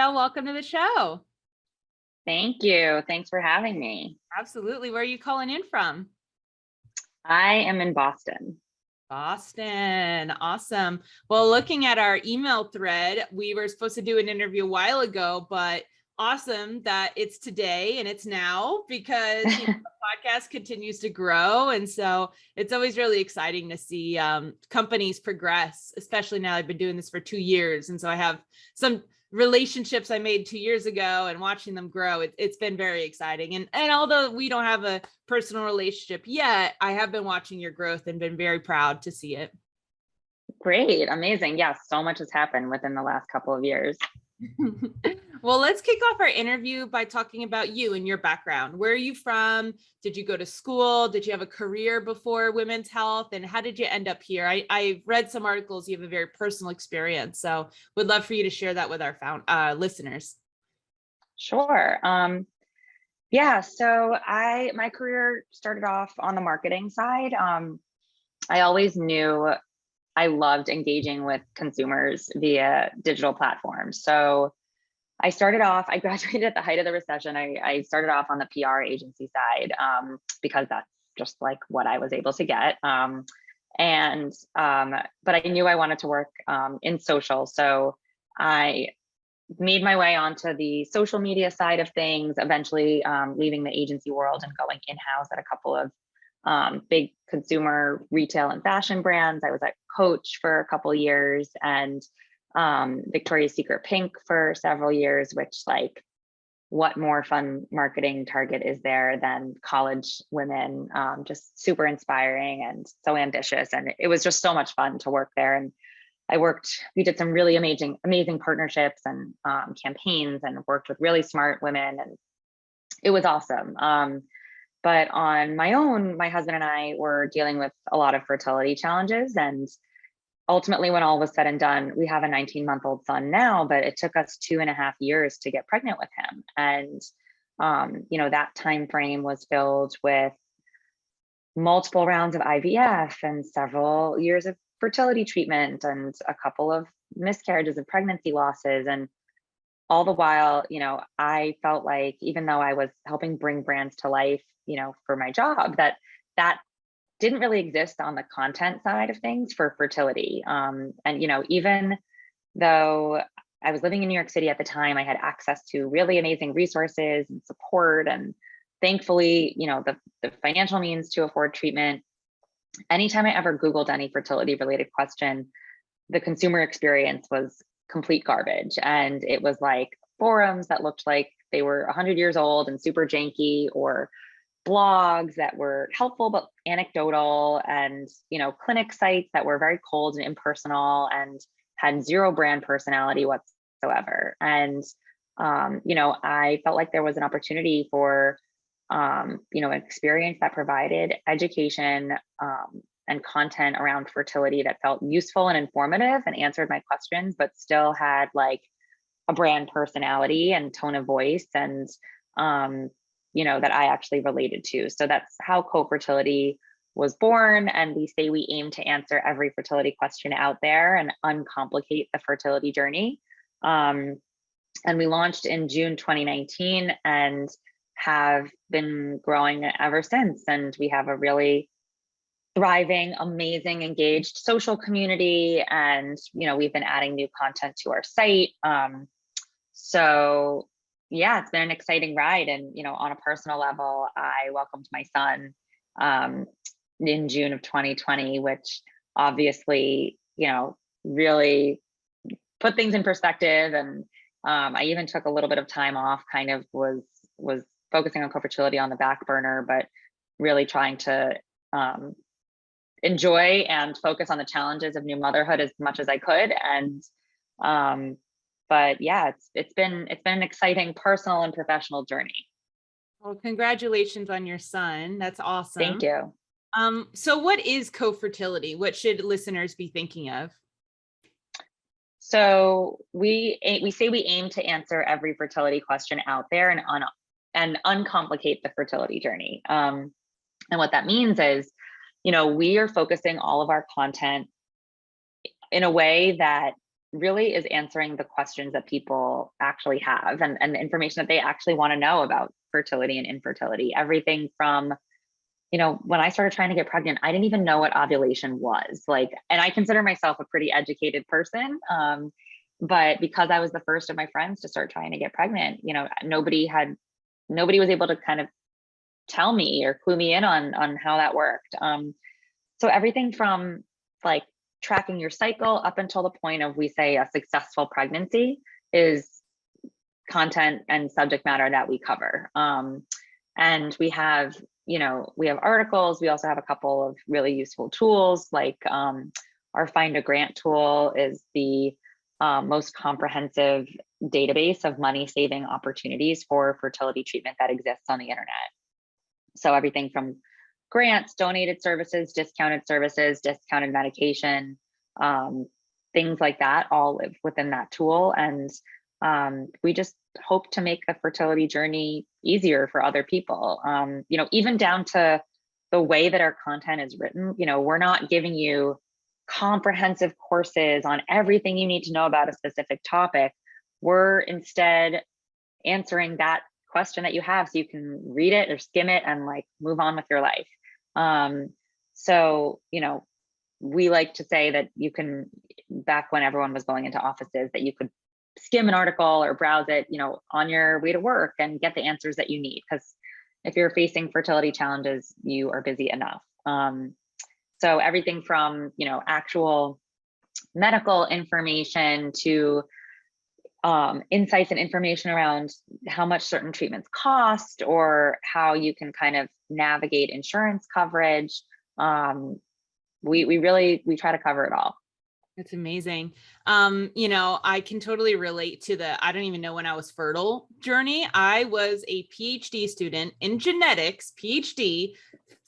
Arielle. Welcome to the show. Thank you. Thanks for having me. Absolutely. Where are you calling in from? I am in Boston. Boston. Awesome. Well, looking at our email thread, we were supposed to do an interview a while ago, but awesome that it's today and it's now because the podcast continues to grow. And so it's always really exciting to see companies progress, especially now I've been doing this for 2 years. And so I have some relationships I made 2 years ago and watching them grow. It's been very exciting. And although we don't have a personal relationship yet, I have been watching your growth and been very proud to see it. Great. Amazing. Yes. So much has happened within the last couple of years. Well, let's kick off our interview by talking about you and your background. Where are you from? Did you go to school? Did you have a career before women's health? And how did you end up here? I've read some articles. You have a very personal experience. So would love for you to share that with our listeners. Sure. Yeah. So my career started off on the marketing side. I always knew I loved engaging with consumers via digital platforms. So I graduated at the height of the recession. I started off on the PR agency side because that's just like what I was able to get. But I knew I wanted to work in social. So I made my way onto the social media side of things, eventually leaving the agency world and going in-house at a couple of big consumer retail and fashion brands. I was at Coach for a couple of years and Victoria's Secret Pink for several years, which like what more fun marketing target is there than college women, just super inspiring and so ambitious. And it was just so much fun to work there. And we did some really amazing partnerships and campaigns and worked with really smart women. And it was awesome. But on my own, my husband and I were dealing with a lot of fertility challenges. And ultimately, when all was said and done, we have a 19-month-old son now, but it took us 2.5 years to get pregnant with him. And, that time frame was filled with multiple rounds of IVF and several years of fertility treatment and a couple of miscarriages and pregnancy losses. And all the while, I felt like even though I was helping bring brands to life, for my job, that didn't really exist on the content side of things for fertility. And, even though I was living in New York City at the time, I had access to really amazing resources and support. And thankfully, the financial means to afford treatment. Anytime I ever Googled any fertility related question, the consumer experience was complete garbage. And it was like forums that looked like they were 100 years old and super janky, or blogs that were helpful but anecdotal, and clinic sites that were very cold and impersonal and had zero brand personality whatsoever. And I felt like there was an opportunity for an experience that provided education and content around fertility that felt useful and informative and answered my questions, but still had like a brand personality and tone of voice and that I actually related to. So that's how Cofertility was born. And we say we aim to answer every fertility question out there and uncomplicate the fertility journey. And we launched in June 2019 and have been growing ever since. And we have a really thriving, amazing, engaged social community. And, we've been adding new content to our site. So yeah, it's been an exciting ride. And, on a personal level, I welcomed my son in June of 2020, which obviously, really put things in perspective. And I even took a little bit of time off, kind of was focusing on Cofertility on the back burner, but really trying to enjoy and focus on the challenges of new motherhood as much as I could. And but yeah, it's been an exciting personal and professional journey. Well, congratulations on your son. That's awesome. Thank you. So what is Cofertility? What should listeners be thinking of? So we say we aim to answer every fertility question out there and uncomplicate the fertility journey. And what that means is, we are focusing all of our content in a way that really is answering the questions that people actually have, and the information that they actually want to know about fertility and infertility. Everything from, when I started trying to get pregnant, I didn't even know what ovulation was. Like, and I consider myself a pretty educated person. But because I was the first of my friends to start trying to get pregnant, nobody was able to kind of tell me or clue me in on how that worked. So everything from like tracking your cycle up until the point of, we say, a successful pregnancy is content and subject matter that we cover. And we have articles. We also have a couple of really useful tools, like our Find a Grant tool is the most comprehensive database of money-saving opportunities for fertility treatment that exists on the internet. So everything from grants, donated services, discounted medication, things like that all live within that tool. And we just hope to make the fertility journey easier for other people. Even down to the way that our content is written. We're not giving you comprehensive courses on everything you need to know about a specific topic. We're instead answering that question that you have, so you can read it or skim it and like move on with your life. So we like to say that you can, back when everyone was going into offices, that you could skim an article or browse it, on your way to work and get the answers that you need. Because if you're facing fertility challenges, you are busy enough. So everything from, actual medical information to insights and information around how much certain treatments cost, or how you can kind of navigate insurance coverage. We try to cover it all. That's amazing. I can totally relate to the, I don't even know when I was fertile journey. I was a PhD student in genetics, PhD,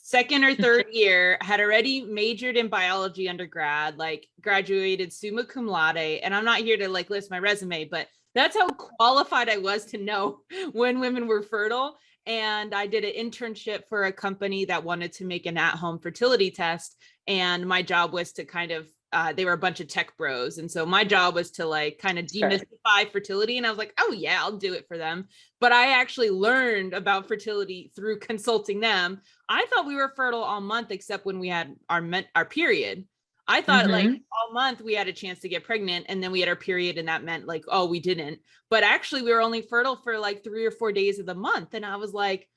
second or third year, had already majored in biology undergrad, like graduated summa cum laude. And I'm not here to like list my resume, but that's how qualified I was to know when women were fertile. And I did an internship for a company that wanted to make an at-home fertility test. And my job was to kind of, they were a bunch of tech bros. And so my job was to like kind of demystify fertility. And I was like, oh yeah, I'll do it for them. But I actually learned about fertility through consulting them. I thought we were fertile all month, except when we had our period. I thought like all month we had a chance to get pregnant, and then we had our period, and that meant like, oh, we didn't. But actually we were only fertile for like 3 or 4 days of the month. And I was like,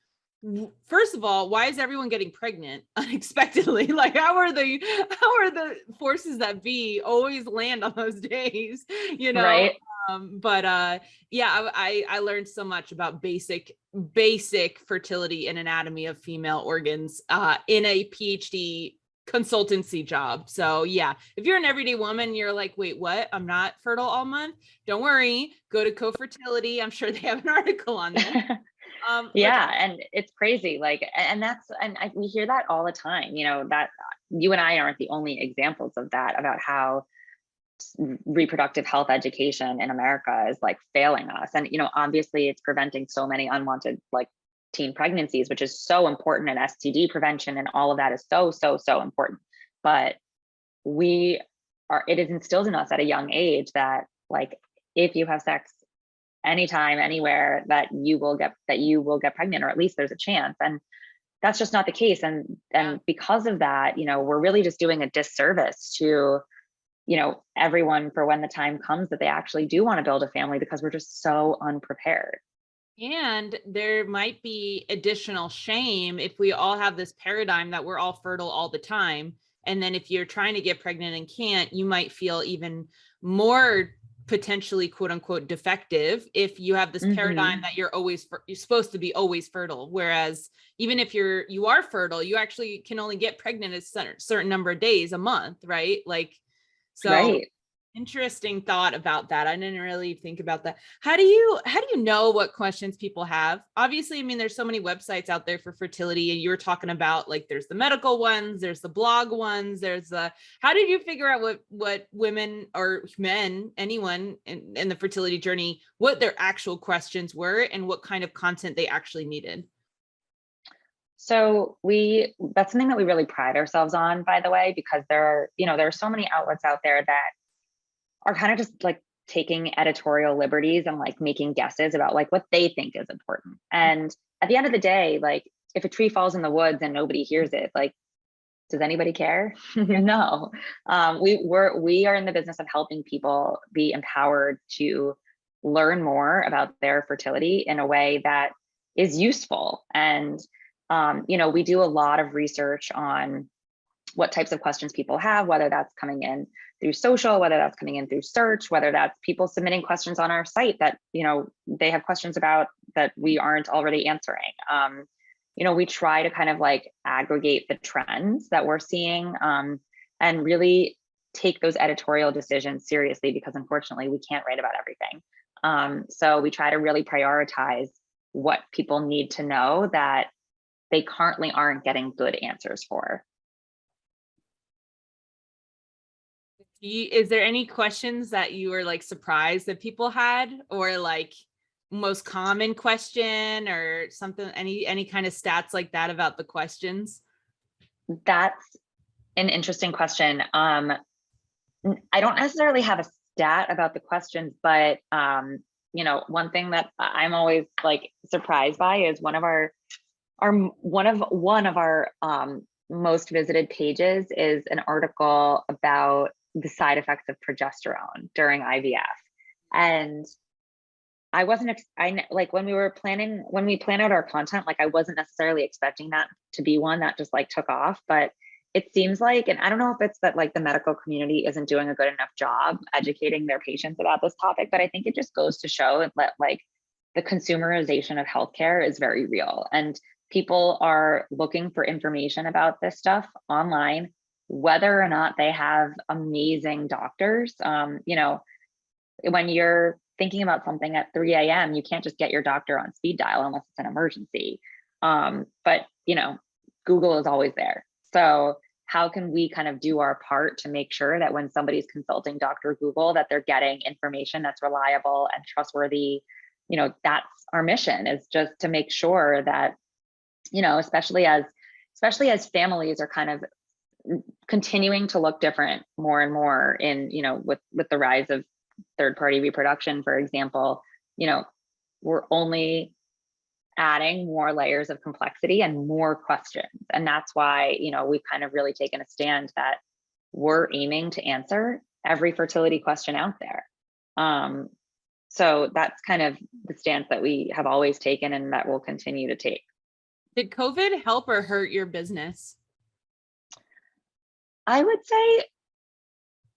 first of all, why is everyone getting pregnant unexpectedly? Like, how are the forces that be always land on those days, Right. Yeah, I learned so much about basic fertility and anatomy of female organs in a PhD consultancy job. So yeah, if you're an everyday woman, you're like, wait, what? I'm not fertile all month. Don't worry, go to CoFertility. I'm sure they have an article on that. Yeah, and it's crazy. Like, we hear that all the time. That you and I aren't the only examples of that, about how reproductive health education in America is like failing us. And obviously it's preventing so many unwanted like teen pregnancies, which is so important, and STD prevention and all of that is so important. But it is instilled in us at a young age that like, if you have sex anytime, anywhere, that you will get pregnant, or at least there's a chance. And that's just not the case. And because of that, we're really just doing a disservice to everyone for when the time comes that they actually do want to build a family, because we're just so unprepared. And there might be additional shame if we all have this paradigm that we're all fertile all the time. And then if you're trying to get pregnant and can't, you might feel even more potentially quote unquote defective if you have this paradigm that you're supposed to be always fertile. Whereas even if you are fertile, you actually can only get pregnant a certain number of days a month, right? Like, so right. Interesting thought about that. I didn't really think about that. How do you know what questions people have? Obviously, I mean, there's so many websites out there for fertility, and you were talking about like there's the medical ones, there's the blog ones, how did you figure out what women or men, anyone in the fertility journey, what their actual questions were and what kind of content they actually needed? So that's something that we really pride ourselves on, by the way, because there are so many outlets out there that are kind of just like taking editorial liberties and like making guesses about like what they think is important. And at the end of the day, like if a tree falls in the woods and nobody hears it, like, does anybody care? No. We are in the business of helping people be empowered to learn more about their fertility in a way that is useful. And we do a lot of research on what types of questions people have, whether that's coming in through social, whether that's coming in through search, whether that's people submitting questions on our site that, they have questions about that we aren't already answering. We try to kind of like aggregate the trends that we're seeing and really take those editorial decisions seriously, because unfortunately we can't write about everything. So we try to really prioritize what people need to know that they currently aren't getting good answers for. Is there any questions that you were like surprised that people had, or like most common question or something, any kind of stats like that about the questions? That's an interesting question. I don't necessarily have a stat about the questions, but one thing that I'm always like surprised by is one of our most visited pages is an article about the side effects of progesterone during IVF. And I wasn't, when we plan out our content, like I wasn't necessarily expecting that to be one that just like took off, but it seems like, and I don't know if it's that like the medical community isn't doing a good enough job educating their patients about this topic, but I think it just goes to show that like the consumerization of healthcare is very real, and people are looking for information about this stuff online, whether or not they have amazing doctors. When you're thinking about something at 3 a.m., you can't just get your doctor on speed dial unless it's an emergency. But Google is always there. So how can we kind of do our part to make sure that when somebody's consulting Dr. Google, that they're getting information that's reliable and trustworthy? That's our mission, is just to make sure that, especially as families are kind of continuing to look different more and more in, with the rise of third-party reproduction, for example, we're only adding more layers of complexity and more questions. And that's why, we've kind of really taken a stand that we're aiming to answer every fertility question out there. So that's kind of the stance that we have always taken and that we'll continue to take. Did COVID help or hurt your business? I would say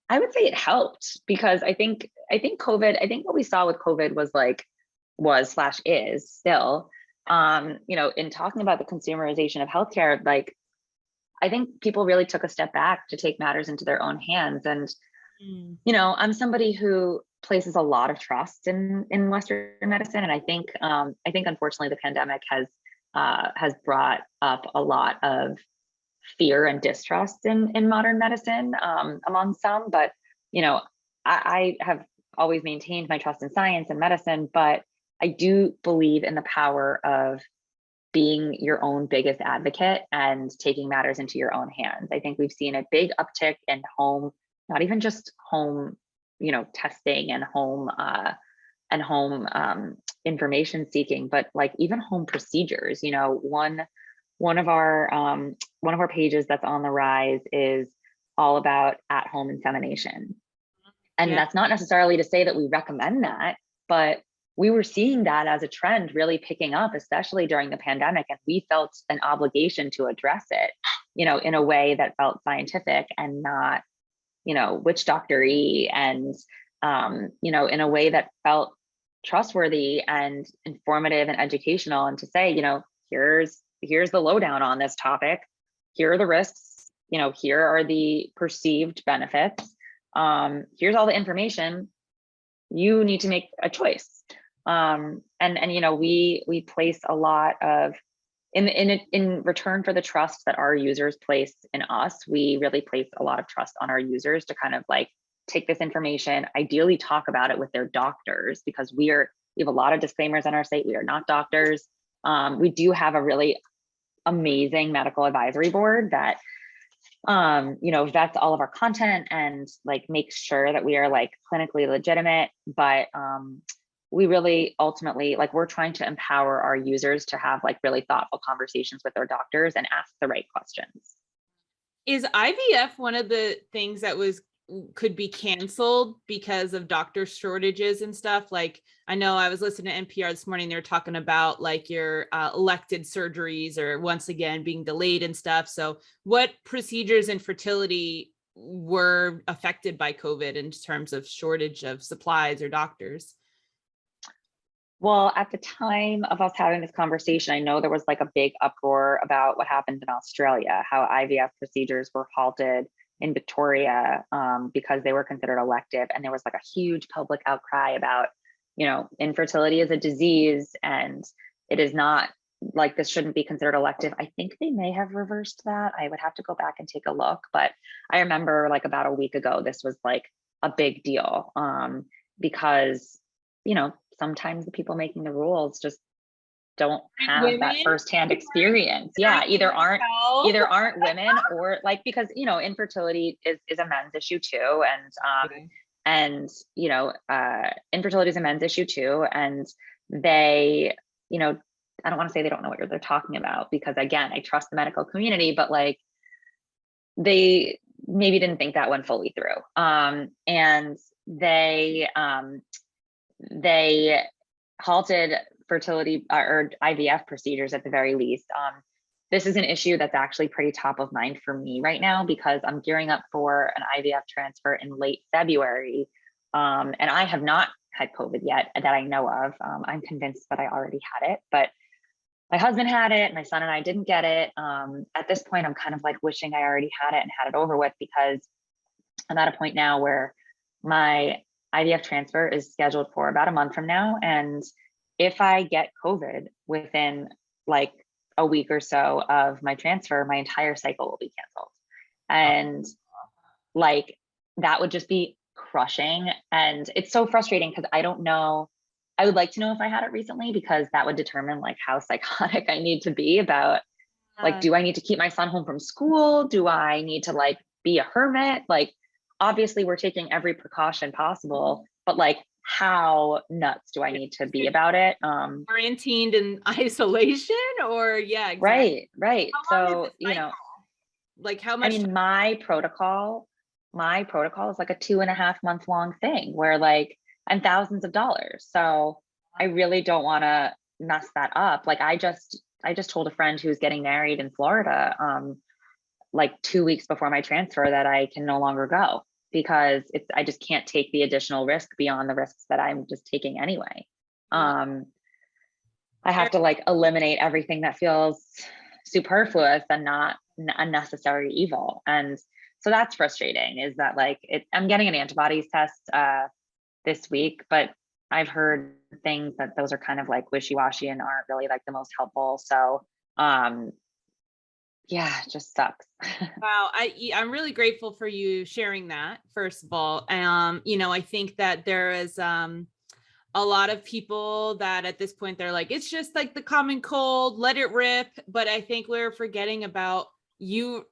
it helped, because I think what we saw with COVID is still, in talking about the consumerization of healthcare, like I think people really took a step back to take matters into their own hands. And, I'm somebody who places a lot of trust in Western medicine. And I think unfortunately the pandemic has brought up a lot of fear and distrust in modern medicine among some, but I have always maintained my trust in science and medicine, but I do believe in the power of being your own biggest advocate and taking matters into your own hands. I think we've seen a big uptick in home, not even just home, testing and home information seeking, but like even home procedures. One of our pages that's on the rise is all about at-home insemination. And that's not necessarily to say that we recommend that, but we were seeing that as a trend really picking up, especially during the pandemic. And we felt an obligation to address it, in a way that felt scientific and not, witch doctor-y, and, in a way that felt trustworthy and informative and educational, and to say, here's the lowdown on this topic. Here are the risks, here are the perceived benefits. Here's all the information. You need to make a choice. We place a lot of, in return for the trust that our users place in us, we really place a lot of trust on our users to kind of like take this information, ideally talk about it with their doctors, because we have a lot of disclaimers on our site. We are not doctors. We do have a really amazing medical advisory board that vets all of our content and like make sure that we are like clinically legitimate, but we really ultimately, like, we're trying to empower our users to have like really thoughtful conversations with their doctors and ask the right questions. Is IVF one of the things that could be canceled because of doctor shortages and stuff? Like, I know I was listening to NPR this morning, they were talking about like your elected surgeries or once again being delayed and stuff. So what procedures in fertility were affected by COVID in terms of shortage of supplies or doctors? Well, at the time of us having this conversation, I know there was like a big uproar about what happened in Australia, how IVF procedures were halted in Victoria because they were considered elective. And there was like a huge public outcry about, infertility is a disease and it is not, like, this shouldn't be considered elective. I think they may have reversed that. I would have to go back and take a look. But I remember like about a week ago, this was like a big deal because, sometimes the people making the rules just don't have that firsthand experience. Yeah, either aren't women or like, because infertility is a men's issue too, and infertility is a men's issue too, and they, I don't want to say they don't know what they're talking about, because again, I trust the medical community, but like they maybe didn't think that one fully through, and they halted fertility or IVF procedures at the very least. This is an issue that's actually pretty top of mind for me right now, because I'm gearing up for an IVF transfer in late February. And I have not had COVID yet that I know of. I'm convinced that I already had it, but my husband had it, my son and I didn't get it. At this point, I'm kind of like wishing I already had it and had it over with, because I'm at a point now where my IVF transfer is scheduled for about a month from now. And if I get COVID within like a week or so of my transfer, my entire cycle will be canceled. And like, that would just be crushing. And it's so frustrating because I don't know. I would like to know if I had it recently, because that would determine like how psychotic I need to be about, like, do I need to keep my son home from school? Do I need to like be a hermit? Like, obviously we're taking every precaution possible, but like, how nuts do I need to be about it? Quarantined in isolation, or yeah, exactly. Right. So, like how much? I mean, my protocol is like a 2.5 month long thing where like, and thousands of dollars. So I really don't want to mess that up. Like I just told a friend who's getting married in Florida, like 2 weeks before my transfer, that I can no longer go, because I just can't take the additional risk beyond the risks that I'm just taking anyway. I have to like eliminate everything that feels superfluous and not unnecessary evil. And so that's frustrating, is that like I'm getting an antibodies test this week, but I've heard things that those are kind of like wishy-washy and aren't really like the most helpful. So yeah, it just sucks. Wow, I'm really grateful for you sharing that, first of all. I think that there is a lot of people that at this point they're like, it's just like the common cold, let it rip. But I think we're forgetting about your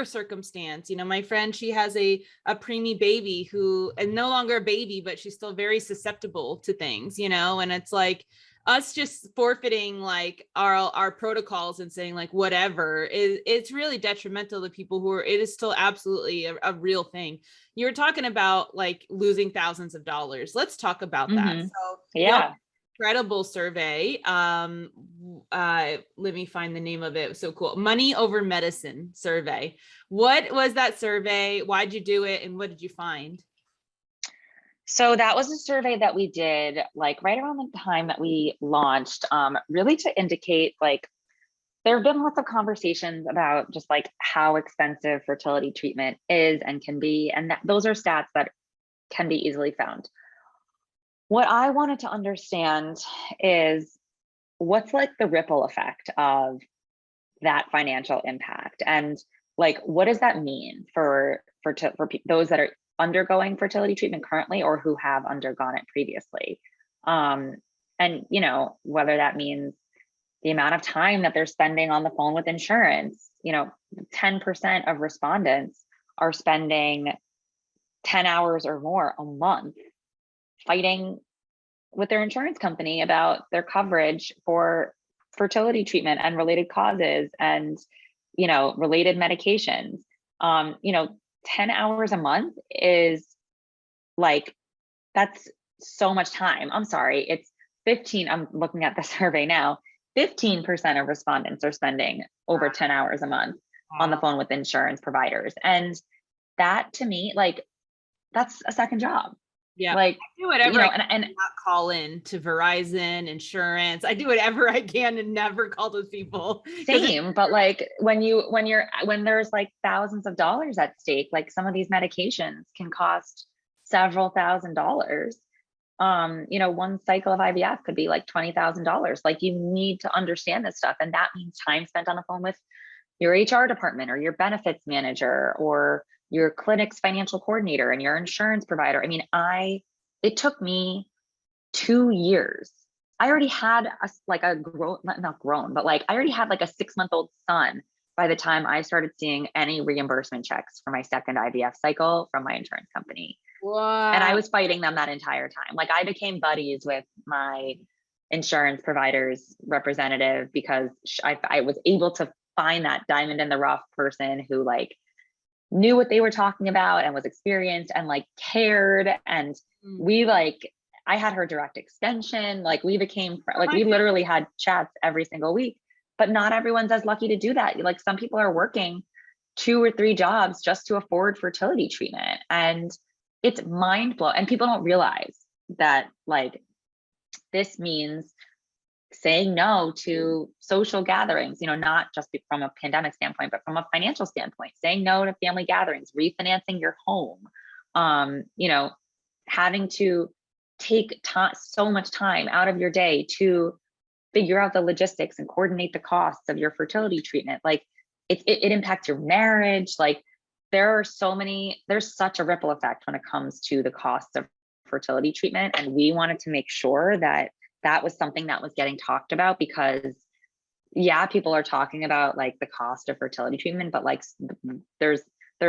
circumstance. My friend, she has a preemie baby who, and no longer a baby, but she's still very susceptible to things, and it's like us just forfeiting like our protocols and saying like whatever it's really detrimental to people who it is still absolutely a real thing. You were talking about like losing thousands of dollars. Let's talk about that. So yeah, incredible survey. Let me find the name of it. So cool. Money Over Medicine survey. What was that survey? Why'd you do it? And what did you find? So that was a survey that we did like right around the time that we launched, really to indicate like there have been lots of conversations about just like how expensive fertility treatment is and can be. And those are stats that can be easily found. What I wanted to understand is what's like the ripple effect of that financial impact, and like what does that mean for those that are undergoing fertility treatment currently or who have undergone it previously, and whether that means the amount of time that they're spending on the phone with insurance. 10% of respondents are spending 10 hours or more a month fighting with their insurance company about their coverage for fertility treatment and related causes and, related medications. 10 hours a month is like, that's so much time. I'm sorry. It's 15. I'm looking at the survey now. 15% of respondents are spending over 10 hours a month on the phone with insurance providers. And that to me, like, that's a second job. Yeah. Like, I do whatever I can and to not call in to Verizon insurance. I do whatever I can to never call those people. Same, but like when there's like thousands of dollars at stake, like some of these medications can cost several $1,000s. One cycle of IVF could be like $20,000. Like, you need to understand this stuff. And that means time spent on the phone with your HR department or your benefits manager or your clinic's financial coordinator and your insurance provider. I mean, it took me 2 years. I already had not grown, but like I already had like a 6-month-old son by the time I started seeing any reimbursement checks for my second IVF cycle from my insurance company. Wow. And I was fighting them that entire time. Like, I became buddies with my insurance provider's representative because I was able to find that diamond in the rough person who like knew what they were talking about and was experienced and like cared. And I had her direct extension. Like, we became like, we literally had chats every single week, but not everyone's as lucky to do that. Like, some people are working 2 or 3 jobs just to afford fertility treatment. And it's mind blowing. And people don't realize that like this means saying no to social gatherings, not just from a pandemic standpoint, but from a financial standpoint, saying no to family gatherings, refinancing your home, having to take so much time out of your day to figure out the logistics and coordinate the costs of your fertility treatment. Like, it impacts your marriage. Like, there's such a ripple effect when it comes to the costs of fertility treatment. And we wanted to make sure that that was something that was getting talked about, because people are talking about like the cost of fertility treatment, but like there's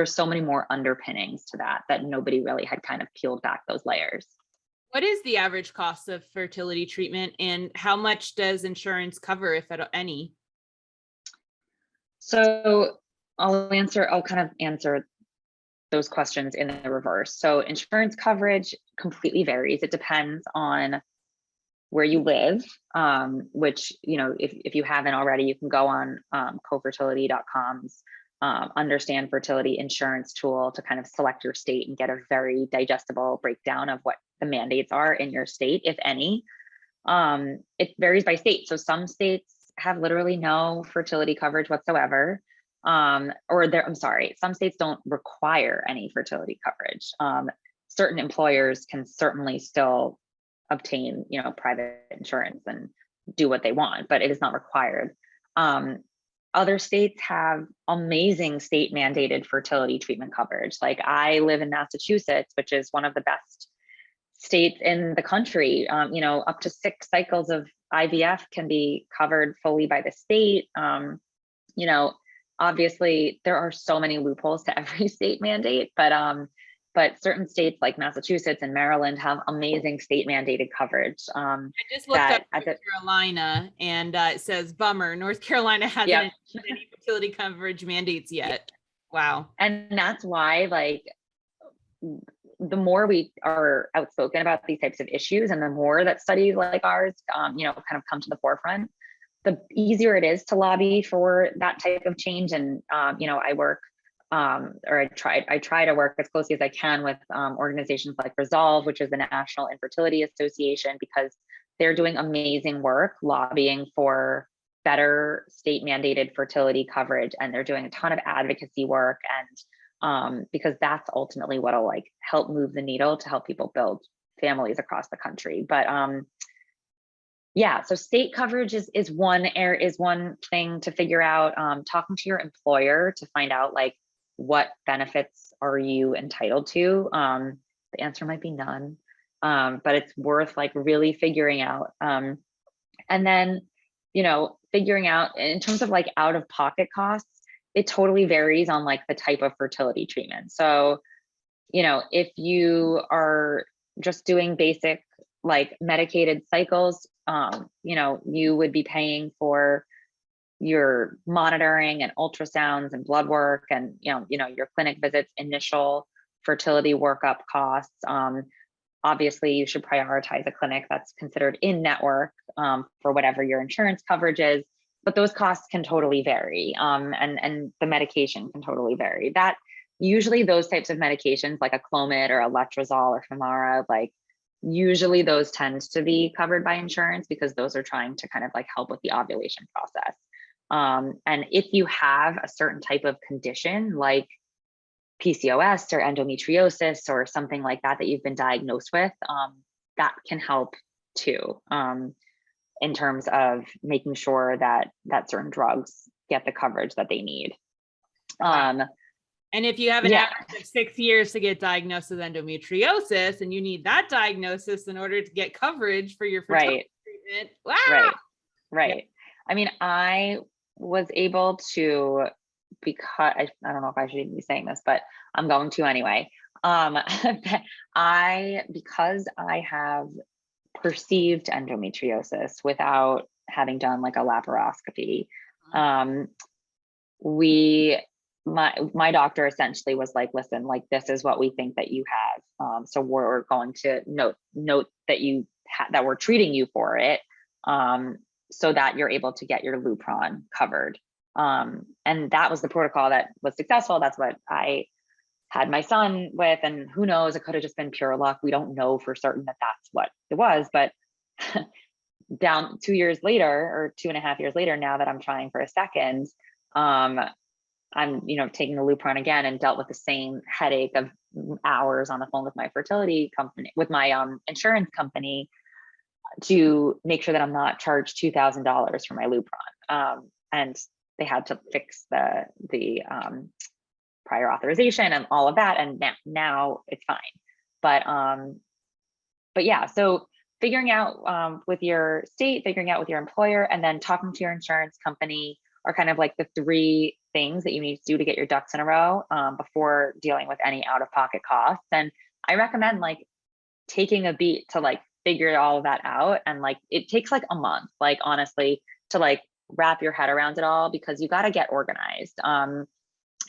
so many more underpinnings to that nobody really had kind of peeled back those layers. What is the average cost of fertility treatment, and how much does insurance cover, if at any? So I'll kind of answer those questions in the reverse. So insurance coverage completely varies. It depends on where you live, which, if you haven't already, you can go on CoFertility.com's Understand Fertility Insurance tool to kind of select your state and get a very digestible breakdown of what the mandates are in your state, if any. It varies by state. So some states have literally no fertility coverage whatsoever. Some states don't require any fertility coverage. Certain employers can certainly still obtain, private insurance and do what they want, but it is not required. Other states have amazing state mandated fertility treatment coverage. Like, I live in Massachusetts, which is one of the best states in the country. Up to 6 cycles of IVF can be covered fully by the state. Obviously there are so many loopholes to every state mandate, but certain states like Massachusetts and Maryland have amazing state mandated coverage. I just looked up North Carolina, and it says, bummer, North Carolina hasn't any fertility coverage mandates yet. Wow. And that's why, like, the more we are outspoken about these types of issues, and the more that studies like ours, kind of come to the forefront, the easier it is to lobby for that type of change. And, I work, I try to work as closely as I can with organizations like Resolve, which is the National Infertility Association, because they're doing amazing work lobbying for better state mandated fertility coverage. And they're doing a ton of advocacy work, and because that's ultimately what'll like help move the needle to help people build families across the country. But so state coverage is one thing to figure out. Talking to your employer to find out like what benefits are you entitled to. The answer might be none, but it's worth like really figuring out. And then figuring out in terms of like out of pocket costs, it totally varies on like the type of fertility treatment. So, if you are just doing basic like medicated cycles, you would be paying for your monitoring and ultrasounds and blood work and, your clinic visits, initial fertility workup costs. Obviously, you should prioritize a clinic that's considered in network for whatever your insurance coverage is, but those costs can totally vary. And the medication can totally vary. That usually those types of medications like a Clomid or a Letrozole or Femara, like usually those tend to be covered by insurance because those are trying to kind of like help with the ovulation process. And if you have a certain type of condition like PCOS or endometriosis or something like that you've been diagnosed with, that can help too, in terms of making sure that certain drugs get the coverage that they need. And if you have an average of 6 years to get diagnosed with endometriosis and you need that diagnosis in order to get coverage for your fertility treatment. Wow. Right. Yeah. I mean, I was able to, because I don't know if I should even be saying this, but I'm going to anyway. Because I have perceived endometriosis without having done like a laparoscopy, my doctor essentially was like, listen, like this is what we think that you have. So we're going to note that that we're treating you for it, so that you're able to get your Lupron covered. And that was the protocol that was successful. That's what I had my son with, and who knows, it could have just been pure luck. We don't know for certain that that's what it was, but down 2 years later, or 2.5 years later, now that I'm trying for a second, I'm, taking the Lupron again and dealt with the same headache of hours on the phone with my fertility company, with my insurance company, to make sure that I'm not charged $2,000 for my Lupron. And they had to fix the prior authorization and all of that, and now it's fine. But yeah, so figuring out with your state, figuring out with your employer, and then talking to your insurance company are kind of like the 3 things that you need to do to get your ducks in a row before dealing with any out-of-pocket costs. And I recommend like taking a beat to like figure all of that out. And like, it takes like a month, like honestly, to like wrap your head around it all, because you got to get organized. And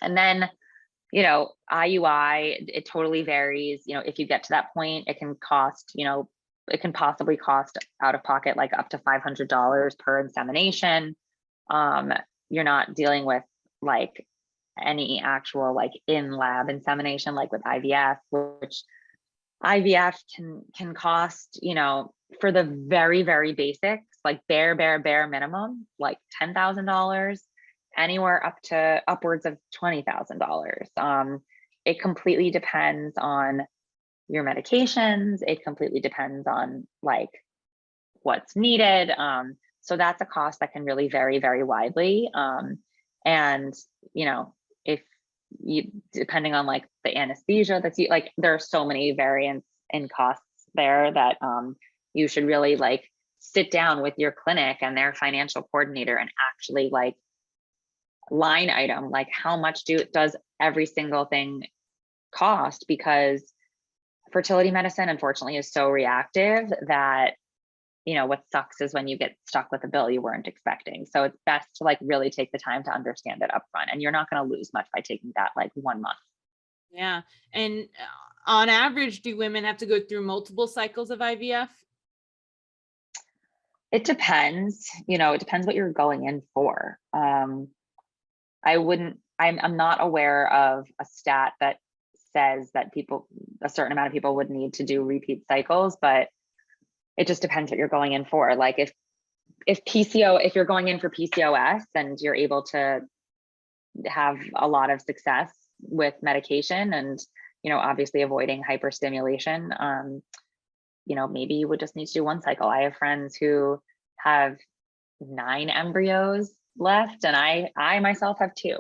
then, IUI, it totally varies. If you get to that point, it can cost, it can possibly cost out of pocket like up to $500 per insemination. You're not dealing with like any actual like in-lab insemination, like with IVF, which IVF can cost, for the very, very basics, like bare minimum, like $10,000, anywhere up to upwards of $20,000. It completely depends on your medications. It completely depends on like what's needed. So that's a cost that can really vary very widely. And, if you, depending on like the anesthesia that's like, there are so many variants in costs there that you should really like sit down with your clinic and their financial coordinator and actually like line item, like how much does every single thing cost? Because fertility medicine, unfortunately, is so reactive that, what sucks is when you get stuck with a bill you weren't expecting. So it's best to like really take the time to understand it upfront, and you're not going to lose much by taking that like 1 month. Yeah. And on average, do women have to go through multiple cycles of IVF? It depends, it depends what you're going in for. I'm not aware of a stat that says that a certain amount of people would need to do repeat cycles, but it just depends what you're going in for. Like if you're going in for PCOS and you're able to have a lot of success with medication and, obviously avoiding hyperstimulation, maybe you would just need to do 1 cycle. I have friends who have 9 embryos left, and I myself have 2,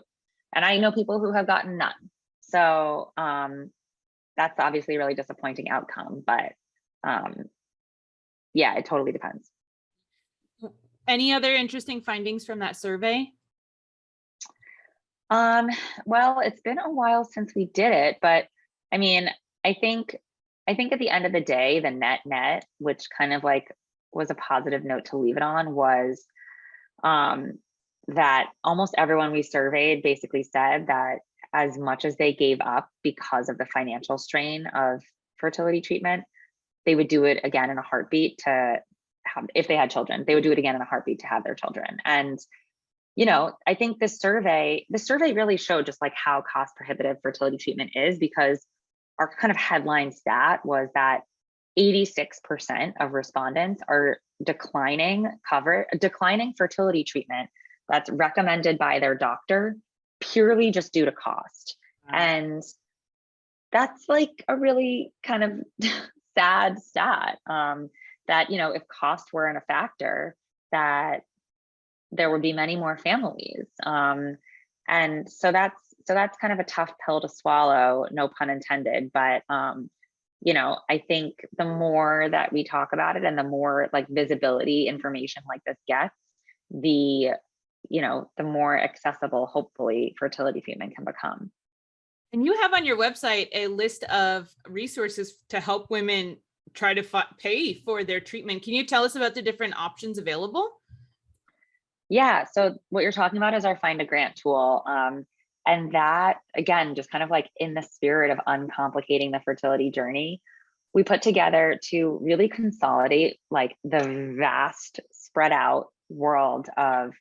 and I know people who have gotten none. So that's obviously a really disappointing outcome, but yeah, it totally depends. Any other interesting findings from that survey? Well, it's been a while since we did it, but I mean, I think I think at the end of the day, the net, which kind of like was a positive note to leave it on, was um, that almost everyone we surveyed basically said that as much as they gave up because of the financial strain of fertility treatment, they would do it again in a heartbeat to have, if they had children, they would do it again in a heartbeat to have their children. And I think the survey really showed just like how cost prohibitive fertility treatment is, because our kind of headline stat was that 86% of respondents are declining fertility treatment that's recommended by their doctor purely just due to cost. Wow. And that's like a really kind of sad stat, that, if cost weren't a factor, that there would be many more families. And so that's kind of a tough pill to swallow, no pun intended. But I think the more that we talk about it and the more like visibility information like this gets, the the more accessible, hopefully, fertility treatment can become. And you have on your website a list of resources to help women try to pay for their treatment. Can you tell us about the different options available? Yeah, so what you're talking about is our Find a Grant tool. And that, again, just kind of like in the spirit of uncomplicating the fertility journey, we put together to really consolidate like the vast spread out world of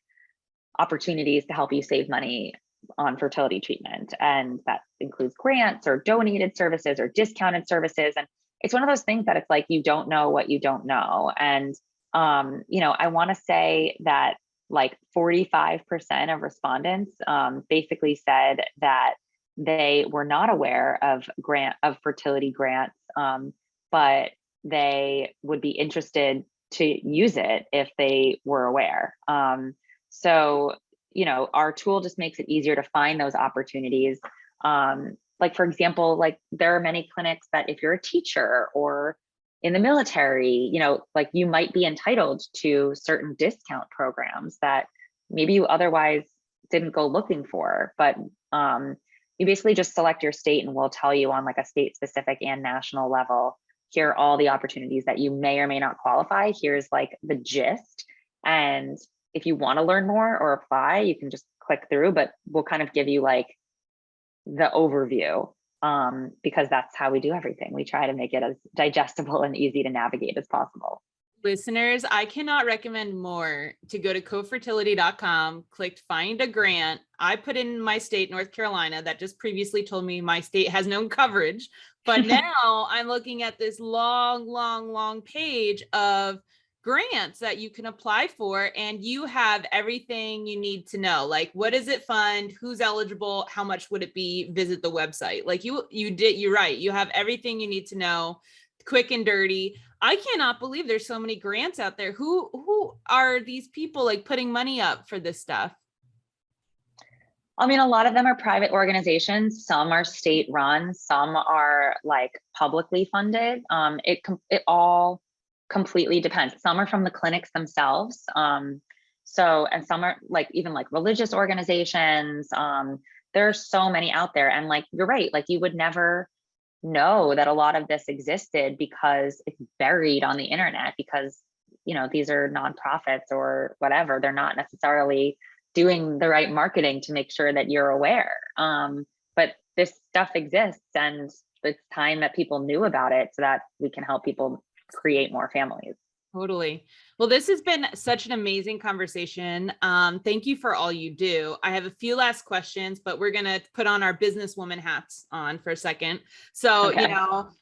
opportunities to help you save money on fertility treatment. And that includes grants or donated services or discounted services. And it's one of those things that it's like, you don't know what you don't know. And, I want to say that like 45% of respondents basically said that they were not aware of fertility grants, but they would be interested to use it if they were aware. So, our tool just makes it easier to find those opportunities. Like, for example, like there are many clinics that if you're a teacher or in the military, like you might be entitled to certain discount programs that maybe you otherwise didn't go looking for. But you basically just select your state and we'll tell you on like a state specific and national level, here are all the opportunities that you may or may not qualify. Here's like the gist. And if you want to learn more or apply, you can just click through, but we'll kind of give you like the overview, because that's how we do everything. We try to make it as digestible and easy to navigate as possible. Listeners, I cannot recommend more to go to CoFertility.com, click find a grant. I put in my state, North Carolina, that just previously told me my state has no coverage. But now I'm looking at this long page of grants that you can apply for, and you have everything you need to know. Like, what does it fund? Who's eligible? How much would it be? Visit the website. Like you're right. You have everything you need to know, quick and dirty. I cannot believe there's so many grants out there. Who are these people like putting money up for this stuff? I mean, a lot of them are private organizations. Some are state run. Some are like publicly funded. It all completely depends. Some are from the clinics themselves. And some are like even like religious organizations. There are so many out there. And like, you're right, like you would never know that a lot of this existed because it's buried on the internet, because, these are nonprofits or whatever. They're not necessarily doing the right marketing to make sure that you're aware. But this stuff exists, and it's time that people knew about it so that we can help people create more families. Totally. Well, this has been such an amazing conversation. Thank you for all you do. I have a few last questions, but we're going to put on our businesswoman hats on for a second. So, Okay.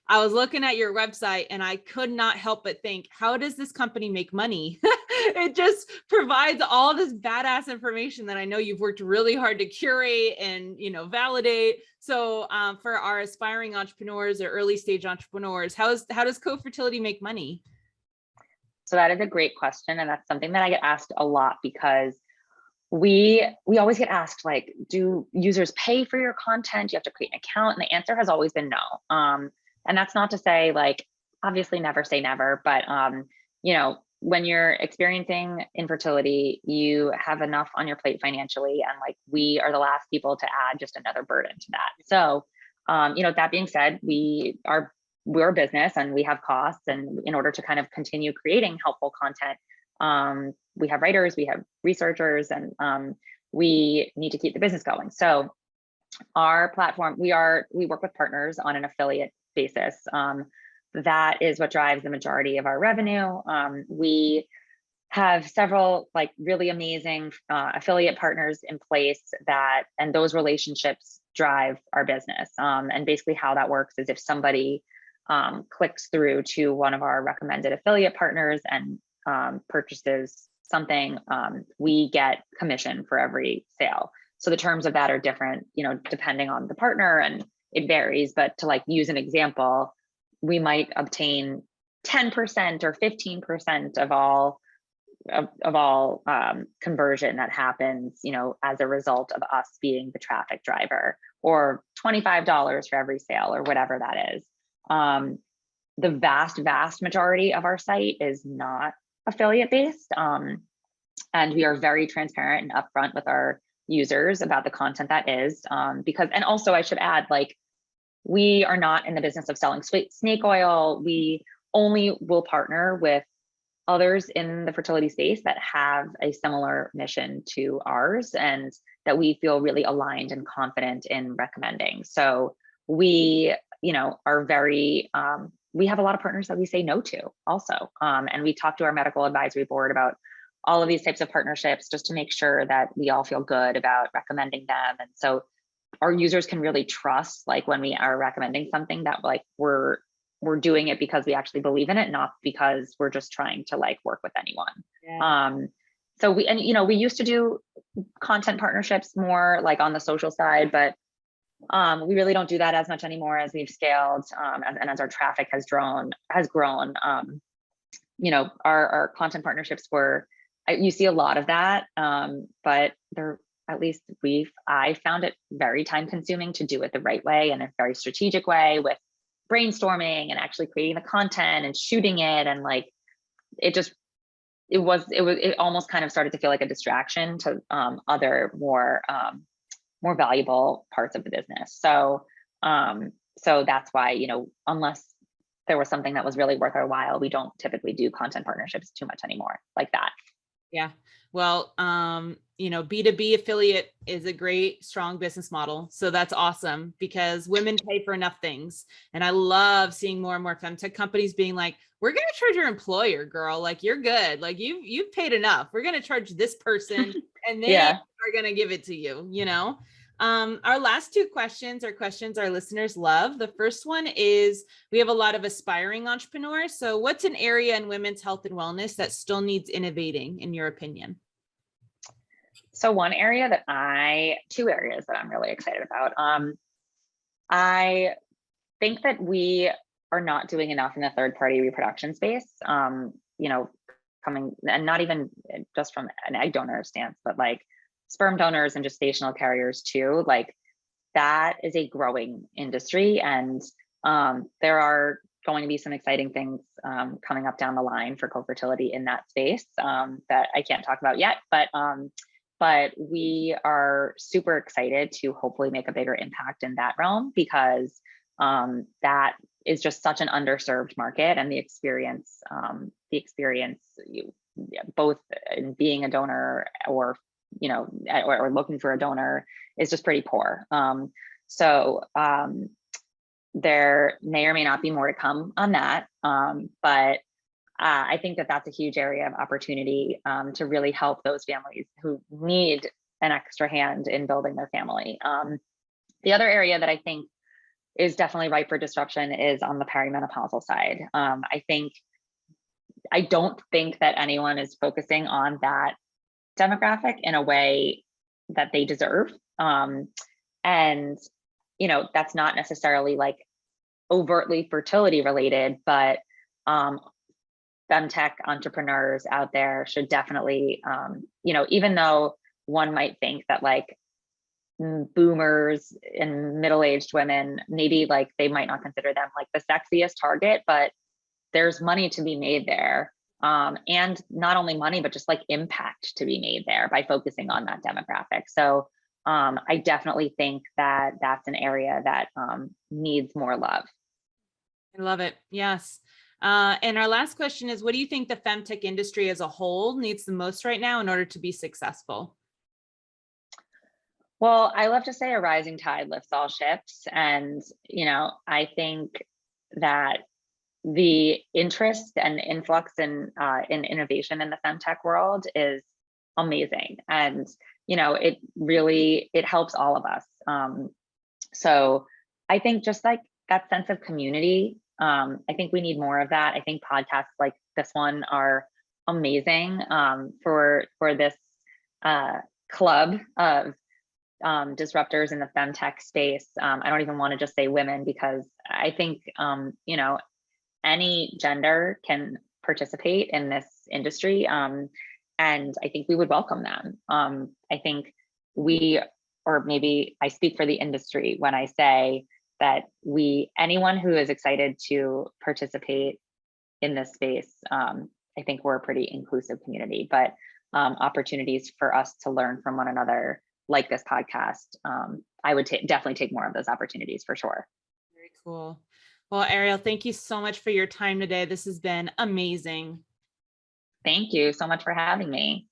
I was looking at your website and I could not help but think, how does this company make money? It just provides all this badass information that I know you've worked really hard to curate and, validate. So for our aspiring entrepreneurs or early stage entrepreneurs, how does CoFertility make money? So that is a great question. And that's something that I get asked a lot, because we always get asked, like, do users pay for your content? You have to create an account. And the answer has always been no. And that's not to say like, obviously never say never, but when you're experiencing infertility, you have enough on your plate financially, and like we are the last people to add just another burden to that. So, that being said, we're a business and we have costs, and in order to kind of continue creating helpful content, we have writers, we have researchers, and we need to keep the business going. So our platform, we work with partners on an affiliate basis. That is what drives the majority of our revenue. We have several like really amazing affiliate partners in place and those relationships drive our business. And basically how that works is if somebody clicks through to one of our recommended affiliate partners and purchases something, we get commission for every sale. So the terms of that are different, depending on the partner, and it varies. But to like use an example, we might obtain 10% or 15% of all conversion that happens, as a result of us being the traffic driver, or $25 for every sale, or whatever that is. The vast majority of our site is not affiliate based. And we are very transparent and upfront with our users about the content that is, and also I should add, like, we are not in the business of selling snake oil. We only will partner with others in the fertility space that have a similar mission to ours and that we feel really aligned and confident in recommending. So we, are very, we have a lot of partners that we say no to also. And we talk to our medical advisory board about all of these types of partnerships just to make sure that we all feel good about recommending them. And so our users can really trust, like, when we are recommending something, that like we're doing it because we actually believe in it, not because we're just trying to like work with anyone. Yeah. So we used to do content partnerships more like on the social side, but we really don't do that as much anymore as we've scaled, and as our traffic has grown. Our content partnerships you see a lot of that, but I found it very time consuming to do it the right way, in a very strategic way, with brainstorming and actually creating the content and shooting it. And like, it almost kind of started to feel like a distraction to other more valuable parts of the business. So that's why, unless there was something that was really worth our while, we don't typically do content partnerships too much anymore like that. Yeah. Well, B2B affiliate is a great, strong business model. So that's awesome, because women pay for enough things. And I love seeing more and more FemTech companies being like, we're going to charge your employer, girl. Like, you're good. Like, you've paid enough. We're going to charge this person and they are going to give it to you, Our last two questions are questions our listeners love. The first one is, we have a lot of aspiring entrepreneurs. So what's an area in women's health and wellness that still needs innovating, in your opinion? So two areas that I'm really excited about. I think that we are not doing enough in the third-party reproduction space, coming, and not even just from an egg donor stance, but like sperm donors and gestational carriers too. Like, that is a growing industry, and there are going to be some exciting things coming up down the line for Cofertility in that space that I can't talk about yet, but we are super excited to hopefully make a bigger impact in that realm, because that is just such an underserved market, and the experience both in being a donor or looking for a donor is just pretty poor. So there may or may not be more to come on that, but I think that that's a huge area of opportunity to really help those families who need an extra hand in building their family. The other area that I think is definitely ripe for disruption is on the perimenopausal side. I don't think that anyone is focusing on that demographic in a way that they deserve. And, that's not necessarily like overtly fertility related, but FemTech entrepreneurs out there should definitely, even though one might think that like boomers and middle-aged women, maybe like they might not consider them like the sexiest target, but there's money to be made there. and not only money, but just like impact to be made there by focusing on that demographic. So I definitely think that that's an area that needs more love. I love it. Yes. And our last question is, what do you think the FemTech industry as a whole needs the most right now in order to be successful? Well, I love to say a rising tide lifts all ships. And, I think that the interest and influx in innovation in the femtech world is amazing, and it helps all of us. So I think just like that sense of community, I think we need more of that. I think podcasts like this one are amazing for this club of disruptors in the femtech space. I don't even want to just say women, because I think any gender can participate in this industry. And I think we would welcome them. I think or maybe I speak for the industry when I say that anyone who is excited to participate in this space, I think we're a pretty inclusive community, but opportunities for us to learn from one another, like this podcast, I would definitely take more of those opportunities for sure. Very cool. Well, Arielle, thank you so much for your time today. This has been amazing. Thank you so much for having me.